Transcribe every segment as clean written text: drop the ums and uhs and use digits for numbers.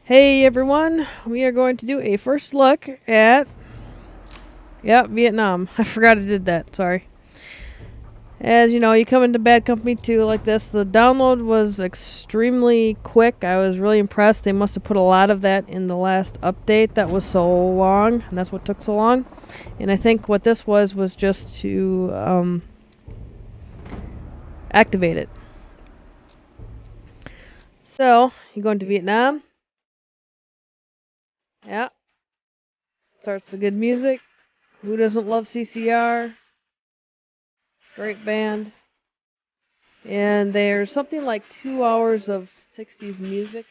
Hey everyone, we are going to do a first look at, Vietnam. I forgot I did that, sorry. As you know, you come into Bad Company 2 like this. The download was extremely quick. I was really impressed. They must have put a lot of that in the last update that was so long, and that's what took so long. And I think what this was just to activate it. So, you go into Vietnam. Yeah. Starts the good music. Who doesn't love CCR? Great band. And there's something like 2 hours of 60s music,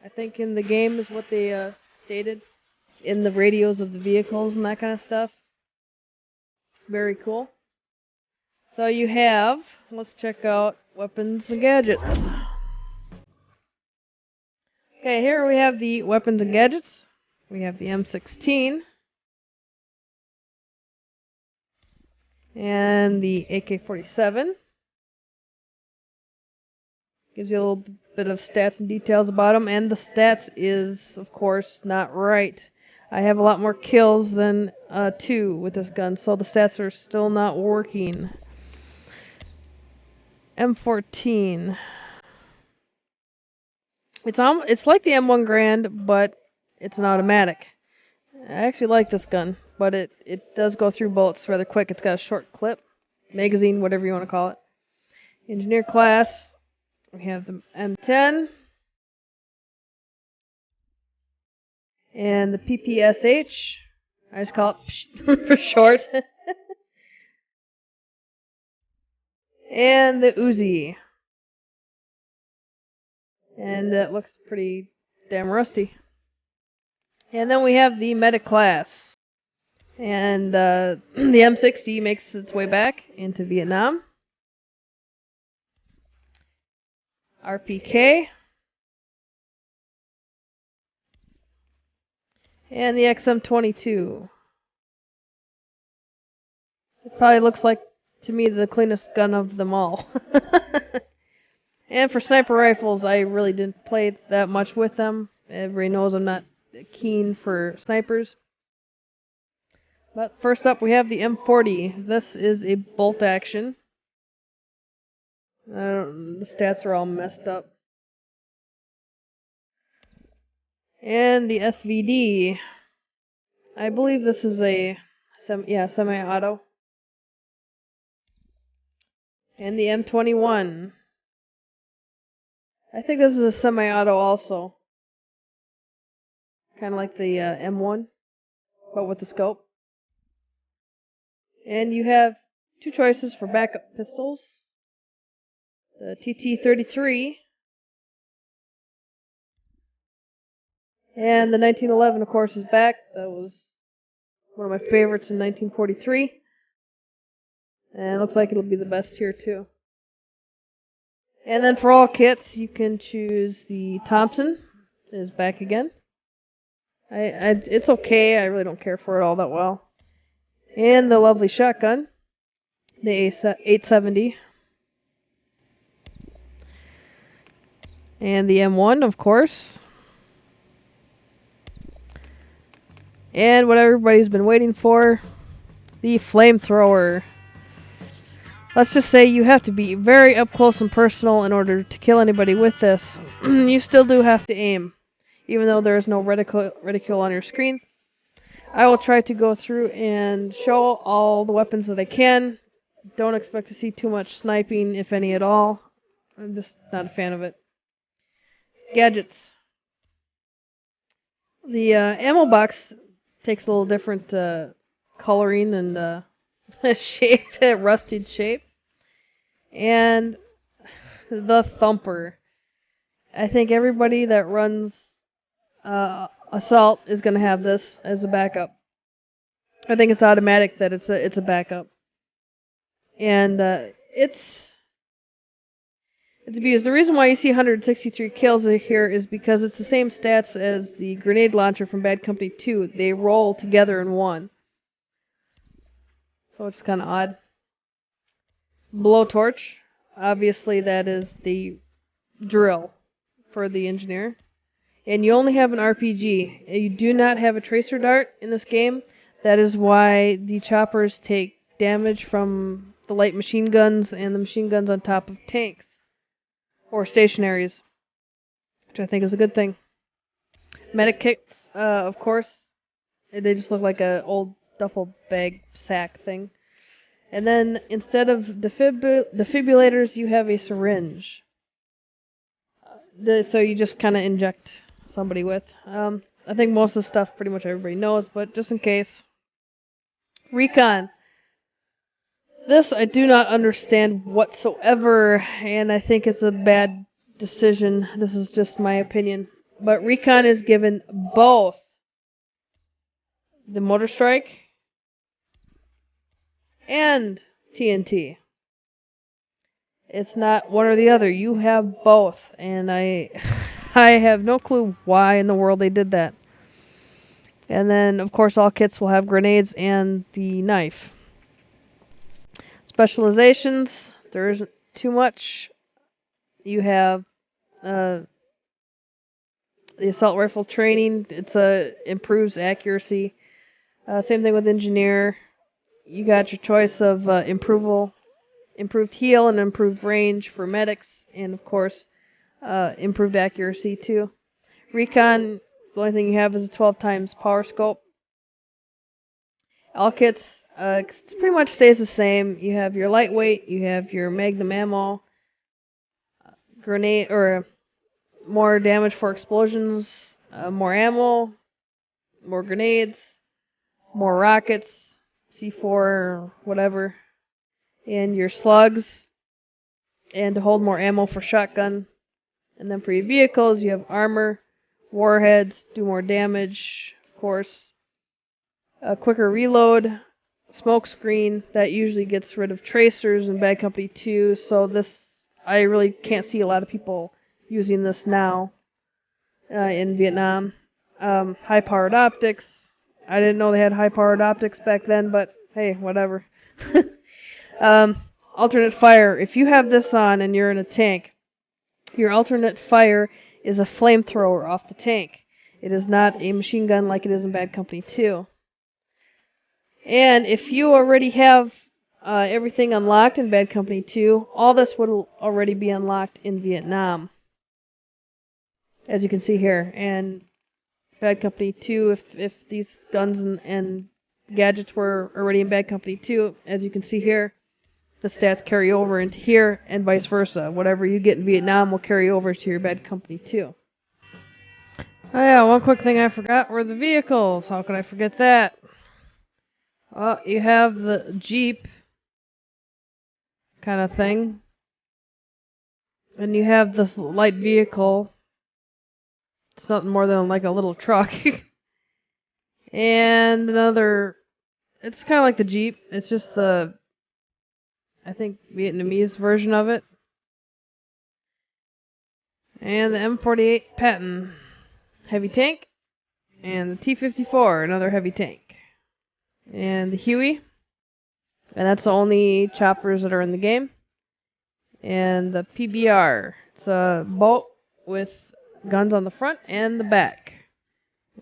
I think, in the game is what they stated, in the radios of the vehicles and that kind of stuff. Very cool. So you have, let's check out weapons and gadgets. Okay, here we have the weapons and gadgets. We have the M16 and the AK-47. Gives you a little bit of stats and details about them, and the stats is, of course, not right. I have a lot more kills than 2 with this gun, so the stats are still not working. M14. It's like the M1 Grand, but it's an automatic. I actually like this gun, but it does go through bullets rather quick. It's got a short clip, magazine, whatever you want to call it. Engineer class, we have the M10 and the PPSH. I just call it for short. And the Uzi. And it looks pretty damn rusty. And then we have the medic class. And the M60 makes its way back into Vietnam. RPK. And the XM22. It probably looks like, to me, the cleanest gun of them all. And for sniper rifles, I really didn't play that much with them. Everybody knows I'm not keen for snipers. But first up, we have the M40. This is a bolt action. The stats are all messed up. And the SVD. I believe this is a semi-auto. And the M21. I think this is a semi-auto also. Kind of like the M1, but with the scope. And you have 2 choices for backup pistols. The TT-33 and the 1911, of course, is back. That was one of my favorites in 1943. And it looks like it'll be the best here, too. And then for all kits, you can choose the Thompson. Is back again. It's okay. I really don't care for it all that well. And the lovely shotgun. The 870. And the M1, of course. And what everybody's been waiting for, the flamethrower. Let's just say you have to be very up close and personal in order to kill anybody with this. You still do have to aim, even though there is no reticule on your screen. I will try to go through and show all the weapons that I can. Don't expect to see too much sniping, if any at all. I'm just not a fan of it. Gadgets. The ammo box takes a little different coloring and shape, rusted shape. And the thumper. I think everybody that runs assault is going to have this as a backup. I think it's automatic that it's a backup. And it's abused. The reason why you see 163 kills here is because it's the same stats as the grenade launcher from Bad Company 2. They roll together in one. So it's kind of odd. Blowtorch. Obviously that is the drill for the engineer. And you only have an RPG. You do not have a tracer dart in this game. That is why the choppers take damage from the light machine guns and the machine guns on top of tanks. Or stationaries. Which I think is a good thing. Medic kits, of course. They just look like a old duffel bag sack thing. And then instead of defibrillators, you have a syringe. So you just kind of inject somebody with. I think most of the stuff pretty much everybody knows, but just in case. Recon. This I do not understand whatsoever, and I think it's a bad decision. This is just my opinion. But Recon is given both the Mortar Strike and TNT. It's not one or the other. You have both, and I have no clue why in the world they did that. And then, of course, all kits will have grenades and the knife. Specializations, there isn't too much. You have the assault rifle training. It's improves accuracy. Same thing with engineer. You got your choice of improved heal and improved range for medics, and of course, improved accuracy too. Recon, the only thing you have is a 12 times power scope. All kits pretty much stays the same. You have your lightweight, you have your magnum ammo, grenade or more damage for explosions, more ammo, more grenades, more rockets, C4 or whatever, and your slugs, and to hold more ammo for shotgun. And then for your vehicles, you have armor, warheads, do more damage, of course. A quicker reload, smoke screen, that usually gets rid of tracers in Bad Company 2, so this, I really can't see a lot of people using this now in Vietnam. High-powered optics. I didn't know they had high-powered optics back then, but hey, whatever. Alternate fire. If you have this on and you're in a tank, your alternate fire is a flamethrower off the tank. It is not a machine gun like it is in Bad Company 2. And if you already have everything unlocked in Bad Company 2, all this would already be unlocked in Vietnam. As you can see here. And Bad Company 2, if these guns and gadgets were already in Bad Company 2, as you can see here, the stats carry over into here, and vice versa. Whatever you get in Vietnam will carry over to your Bad Company 2. Oh yeah, one quick thing I forgot were the vehicles. How could I forget that? Well, you have the Jeep kind of thing. And you have this light vehicle. It's nothing more than like a little truck. And another, it's kind of like the Jeep. It's just the, I think, Vietnamese version of it. And the M48 Patton heavy tank. And the T-54, another heavy tank. And the Huey. And that's the only choppers that are in the game. And the PBR. It's a boat with guns on the front and the back.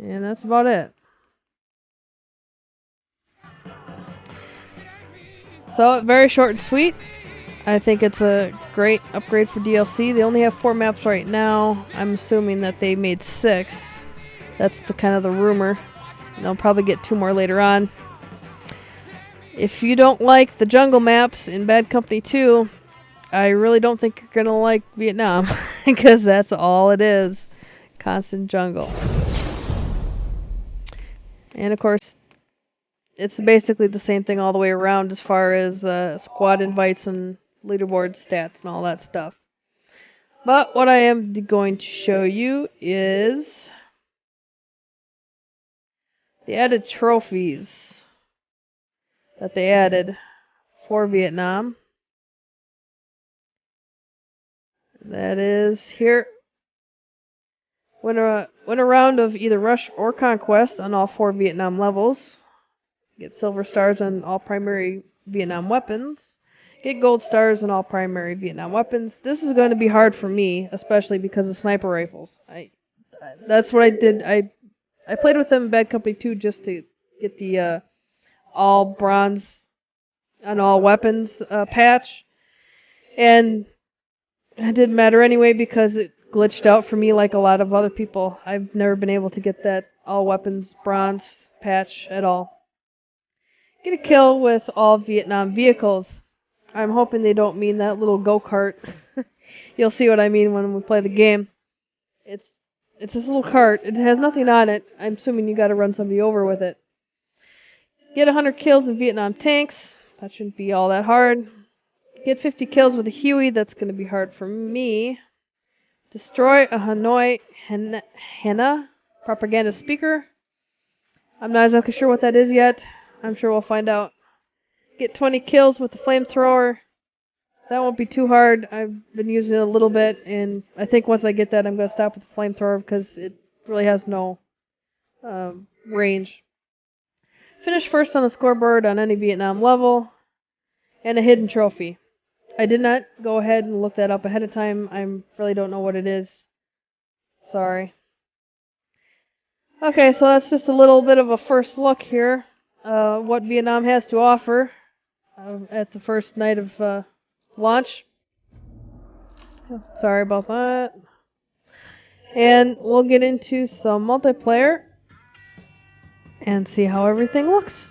And that's about it. So, very short and sweet. I think it's a great upgrade for DLC. They only have 4 maps right now. I'm assuming that they made 6. That's the kind of the rumor. They'll probably get 2 more later on. If you don't like the jungle maps in Bad Company 2, I really don't think you're going to like Vietnam. Because that's all it is. Constant jungle. And of course, it's basically the same thing all the way around as far as squad invites and leaderboard stats and all that stuff. But what I am going to show you is the added trophies that they added for Vietnam. That is here. Win a round of either Rush or Conquest on all 4 Vietnam levels. Get silver stars on all primary Vietnam weapons. Get gold stars on all primary Vietnam weapons. This is going to be hard for me, especially because of sniper rifles. I That's what I did. I played with them in Bad Company 2 just to get the all bronze on all weapons patch, and it didn't matter anyway because it glitched out for me like a lot of other people. I've never been able to get that all weapons bronze patch at all. Get a kill with all Vietnam vehicles. I'm hoping they don't mean that little go-kart. You'll see what I mean when we play the game. It's this little cart. It has nothing on it. I'm assuming you gotta run somebody over with it. Get 100 kills in Vietnam tanks. That shouldn't be all that hard. Get 50 kills with a Huey. That's gonna be hard for me. Destroy a Hanoi Henna propaganda speaker. I'm not exactly sure what that is yet. I'm sure we'll find out. Get 20 kills with the flamethrower. That won't be too hard. I've been using it a little bit, and I think once I get that, I'm going to stop with the flamethrower because it really has no range. Finish first on the scoreboard on any Vietnam level, and a hidden trophy. I did not go ahead and look that up ahead of time. I really don't know what it is. Sorry. Okay, so that's just a little bit of a first look here. What Vietnam has to offer at the first night of launch. Sorry about that. And we'll get into some multiplayer and see how everything looks.